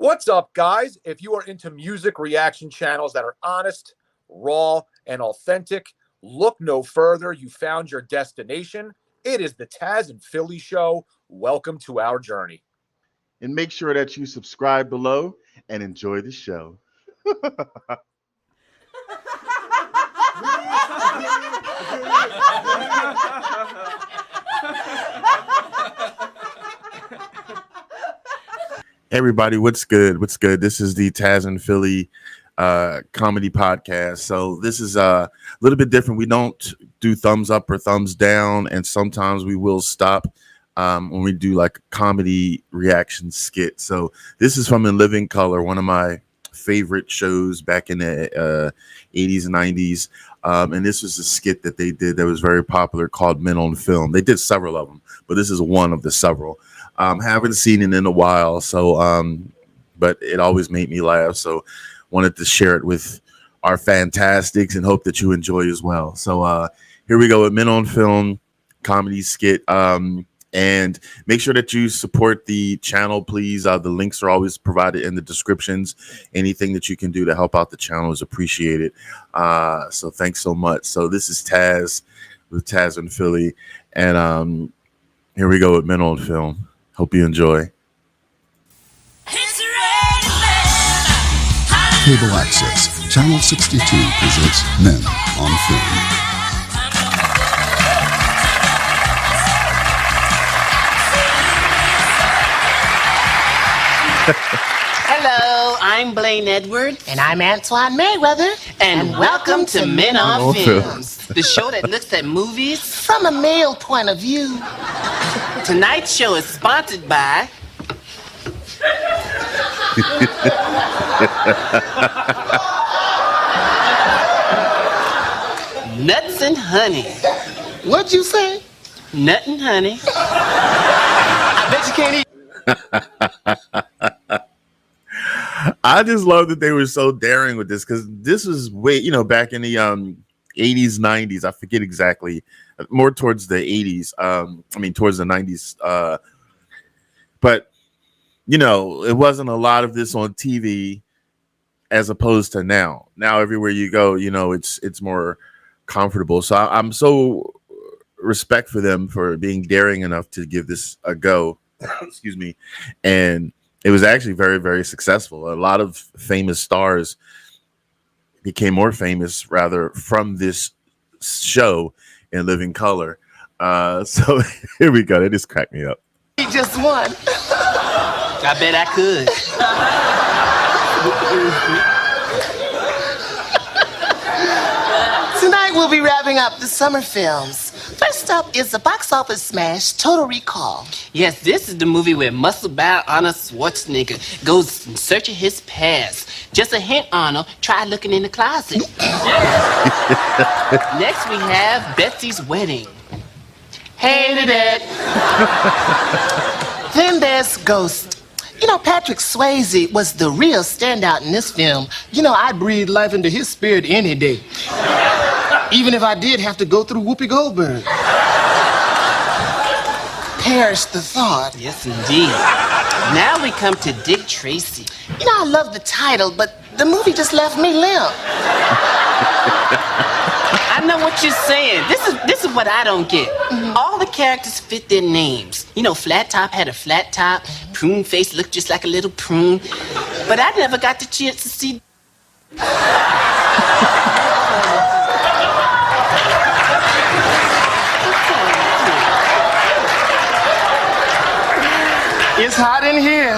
What's up, guys? If you are into music reaction channels that are honest, raw, and authentic, look no further. You found your destination. It is the Tazzz and Philly Show. Welcome to our journey. And make sure that you subscribe below and enjoy the show. Everybody, what's good? What's good? This is the Tazzz and Philly comedy podcast. So this is a little bit different. We don't do thumbs up or thumbs down, and sometimes we will stop when we do like a comedy reaction skit. So this is from In Living Color, one of my favorite shows back in the 80s and 90s. And this was a skit that they did that was very popular called Men on Film. They did several of them, but this is one of the several. Haven't seen it in a while, so but it always made me laugh. So wanted to share it with our fantastics and hope that you enjoy as well. So here we go with Men on Film comedy skit. And make sure that you support the channel, please. The links are always provided in the descriptions. Anything that you can do to help out the channel is appreciated. So thanks so much. So this is Tazzz with Tazzz and Philly. And here we go with Men on Film. Hope you enjoy. Cable Access, Channel 62 presents Men on Film. Hello, I'm Blaine Edward. And I'm Antoine Mayweather. And welcome to Men on Films, the show that looks at movies From a male point of view. Tonight's show is sponsored by Nuts and Honey. What'd you say? Nut and honey. I bet you can't eat. I just love that they were so daring with this, because this was way, back in the 80s, 90s. I forget exactly, more towards the 80s. Towards the 90s. But it wasn't a lot of this on TV as opposed to now. Now everywhere you go, it's more comfortable. So I'm so respect for them for being daring enough to give this a go. Excuse me. And it was actually very, very successful. A lot of famous stars became more famous rather from this show In Living Color. So here we go. They just cracked me up. He just won. I bet I could. Tonight we'll be wrapping up the summer films. First up is the box office smash Total Recall. Yes, this is the movie where muscle-bound Arnold Schwarzenegger goes in search of his past. Just a hint, Arnold, try looking in the closet. Next we have Betsy's Wedding. Hated it. Then there's Ghost. Patrick Swayze was the real standout in this film. I'd breathe life into his spirit any day. Even if I did have to go through Whoopi Goldberg. Perish the thought. Yes, indeed. Now we come to Dick Tracy. I love the title, but the movie just left me limp. I know what you're saying. This is what I don't get. All the characters fit their names. Flat Top had a flat top. Prune Face looked just like a little prune. But I never got the chance to see. It's hot in here.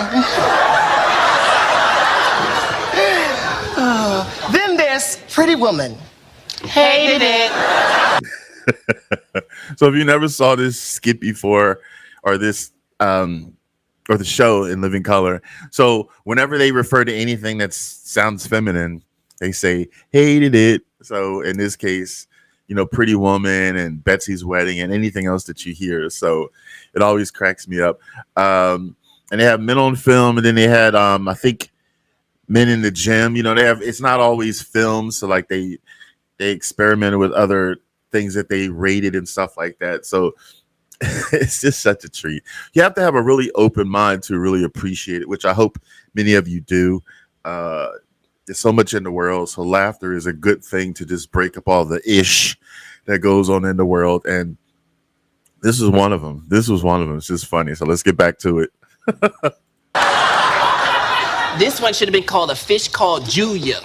Then there's Pretty Woman. Hated it. So if you never saw this skit before, or this or the show In Living Color, so whenever they refer to anything that sounds feminine, they say hated it. So in this case, Pretty Woman and Betsy's Wedding and anything else that you hear. So it always cracks me up. And they have Men on Film, and then they had I think Men in the Gym. They have, it's not always films, so like they experimented with other things that they rated and stuff like that. So it's just such a treat. You have to have a really open mind to really appreciate it, which I hope many of you do. There's so much in the world, so laughter is a good thing to just break up all the ish that goes on in the world, and this is one of them. This was one of them. It's just funny. So let's get back to it. This one should have been called A Fish Called Julia.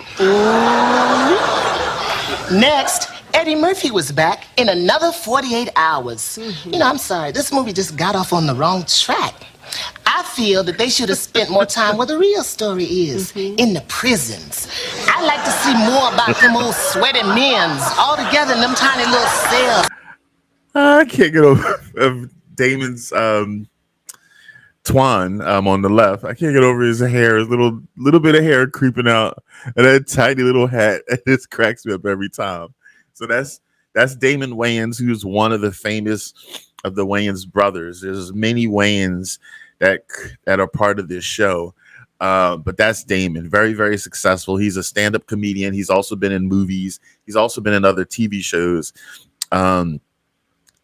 Next, Eddie Murphy was back in another 48 hours. You know, I'm sorry, this movie just got off on the wrong track. I feel that they should have spent more time where the real story is, in the prisons. I'd like to see more about them old sweaty men's all together in them tiny little cells. I can't get over Damon's Twan on the left. I can't get over his hair, his little bit of hair creeping out, and that tiny little hat. It just cracks me up every time. So that's Damon Wayans, who's one of the famous of the Wayans brothers. There's many Wayans that are part of this show, but that's Damon. Very, very successful. He's a stand-up comedian. He's also been in movies. He's also been in other TV shows.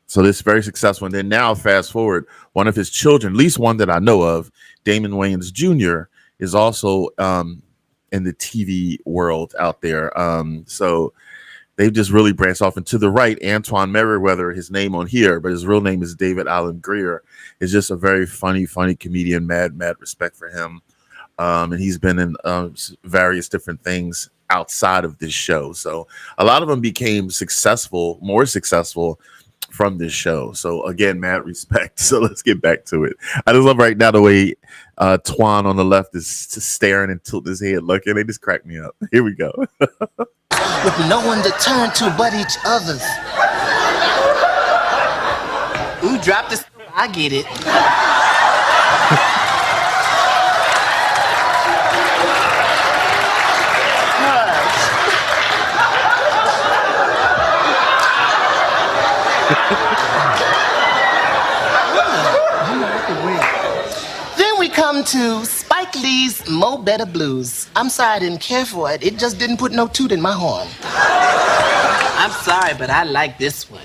So this is very successful. And then now, fast forward, one of his children, at least one that I know of, Damon Wayans Jr., is also in the TV world out there. So they've just really branched off. And to the right, Antoine Merriweather, his name on here, but his real name is David Allen Greer, is just a very funny comedian. Mad respect for him. And he's been in various different things outside of this show. So a lot of them became more successful from this show. So again, mad respect. So let's get back to it. I just love right now the way Twan on the left is just staring and tilting his head looking. They just crack me up. Here we go. With no one to turn to but each other's. Ooh, drop this. I get it. Then we come to Spike Lee's Mo Better Blues. I'm sorry I didn't care for it. It just didn't put no toot in my horn. I'm sorry, but I like this one.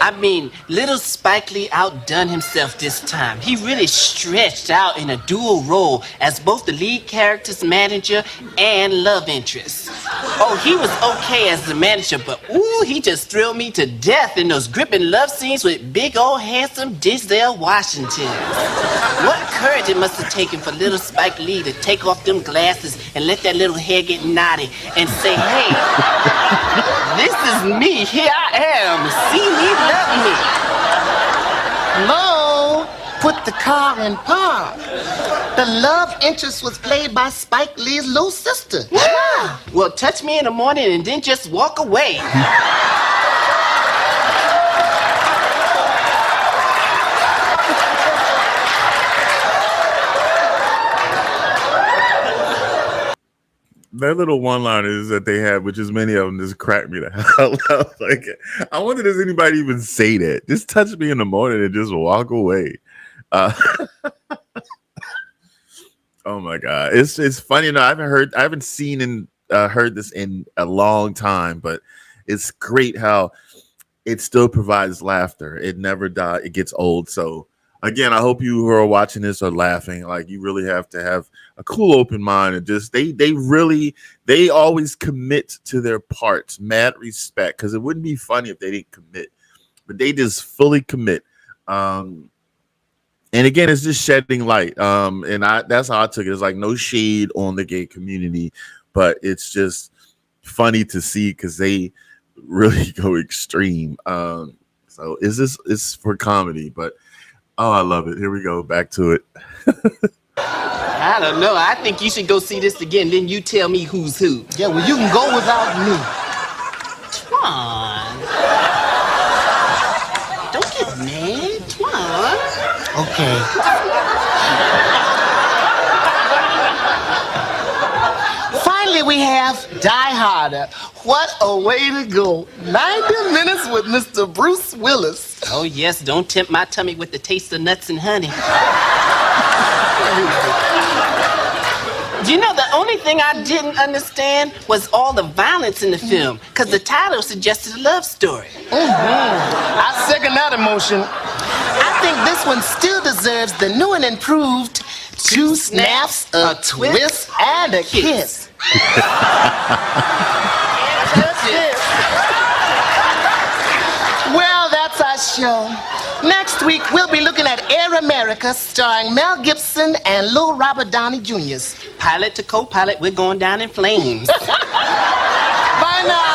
I mean, little Spike Lee outdone himself this time. He really stretched out in a dual role as both the lead character's manager and love interest. Oh, he was okay as the manager, but ooh, he just thrilled me to death in those gripping love scenes with big old handsome Denzel Washington. What courage it must have taken for little Spike Lee to take off them glasses and let that little hair get knotty and say, hey, this is me, here I am, see me, love me. Mo, put the car in park. The love interest was played by Spike Lee's little sister. Yeah. Well, touch me in the morning and then just walk away. That little one-liners that they have, which is many of them, just crack me the hell up. Like, I wonder, does anybody even say that? Just touch me in the morning and just walk away. Oh my God, it's funny. You know, I haven't seen and heard this in a long time, but it's great how it still provides laughter. It never dies. It gets old. So again, I hope you who are watching this are laughing. Like, you really have to have a cool, open mind, and just they always commit to their parts. Mad respect, because it wouldn't be funny if they didn't commit, but they just fully commit. And again, it's just shedding light. And that's how I took it. It's like no shade on the gay community, but it's just funny to see because they really go extreme. So it's for comedy, but oh, I love it. Here we go. Back to it. I don't know. I think you should go see this again. Then you tell me who's who. Yeah, well, you can go without me. Twan. Don't get mad, Twan. Okay. Finally, we have Die Harder. What a way to go. 90 minutes with Mr. Bruce Willis. Oh, yes. Don't tempt my tummy with the taste of nuts and honey. You know, the only thing I didn't understand was all the violence in the film, because the title suggested a love story. I second that emotion. think this one still deserves the new and improved 2 snaps, a twist, and a kiss. Well, that's our show. Next week, we'll be looking at Air America, starring Mel Gibson and Lil Robert Downey Jr. Pilot to co-pilot, we're going down in flames. Bye now.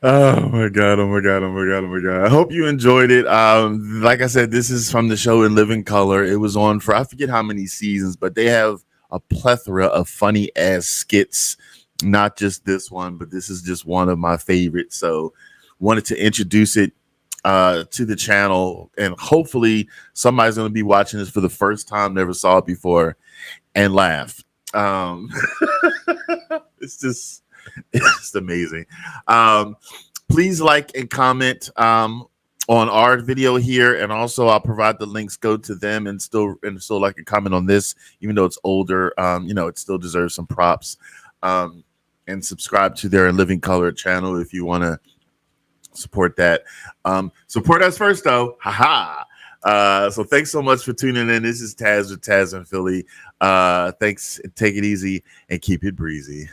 Oh my God. I hope you enjoyed it. Like I said, this is from the show In Living Color. It was on for, I forget how many seasons, but they have a plethora of funny ass skits. Not just this one, but this is just one of my favorites. So wanted to introduce it to the channel, and hopefully somebody's going to be watching this for the first time, never saw it before, and laugh. It's just amazing. Please like and comment on our video here, and also I'll provide the links. Go to them and still like and comment on this, even though it's older. It still deserves some props. And subscribe to their Living Color channel if you want to support that. Support us first, though. So thanks so much for tuning in. This is Tazzz with Tazzz in Philly. Thanks. Take it easy and keep it breezy.